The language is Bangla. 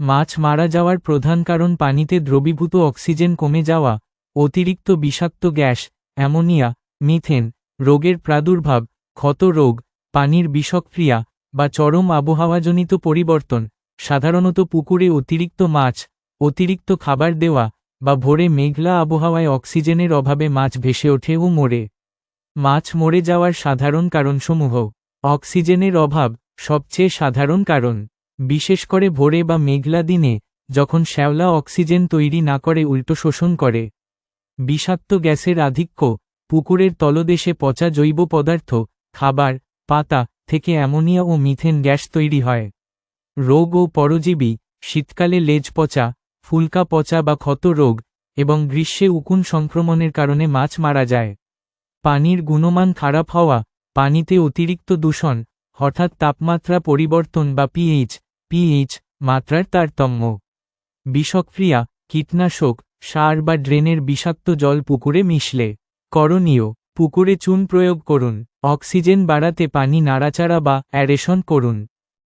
মাছ মারা যাওয়ার প্রধান কারণ পানিতে দ্রবীভূত অক্সিজেন কমে যাওয়া, অতিরিক্ত বিষাক্ত গ্যাস, অ্যামোনিয়া, মিথেন, রোগের প্রাদুর্ভাব, ক্ষত রোগ, পানির বিষক্রিয়া বা চরম আবহাওয়াজনিত পরিবর্তন। সাধারণত পুকুরে অতিরিক্ত মাছ, অতিরিক্ত খাবার দেওয়া বা ভোরে মেঘলা আবহাওয়ায় অক্সিজেনের অভাবে মাছ ভেসে ওঠে ও মরে। মাছ মরে যাওয়ার সাধারণ কারণসমূহ। অক্সিজেনের অভাব সবচেয়ে সাধারণ কারণ, বিশেষ করে ভোরে বা মেঘলা দিনে যখন শ্যাওলা অক্সিজেন তৈরি না করে উল্টো শোষণ করে। বিষাক্ত গ্যাসের আধিক্য, পুকুরের তলদেশে পচা জৈব পদার্থ, খাবার, পাতা থেকে অ্যামোনিয়া ও মিথেন গ্যাস তৈরি হয়। রোগ ও পরজীবী, শীতকালে লেজ পচা, ফুলকা পচা বা ক্ষত রোগ এবং গ্রীষ্মে উকুন সংক্রমণের কারণে মাছ মারা যায়। পানির গুণমান খারাপ হওয়া, পানিতে অতিরিক্ত দূষণ, হঠাৎ তাপমাত্রা পরিবর্তন বা পিএইচ মাত্রার তারতম্য। বিষক্রিয়া, কীটনাশক, সার বা ড্রেনের বিষাক্ত জল পুকুরে মিশলে। করণীয়: পুকুরে চুন প্রয়োগ করুন। অক্সিজেন বাড়াতে পানি নাড়াচাড়া বা অ্যারেশন করুন।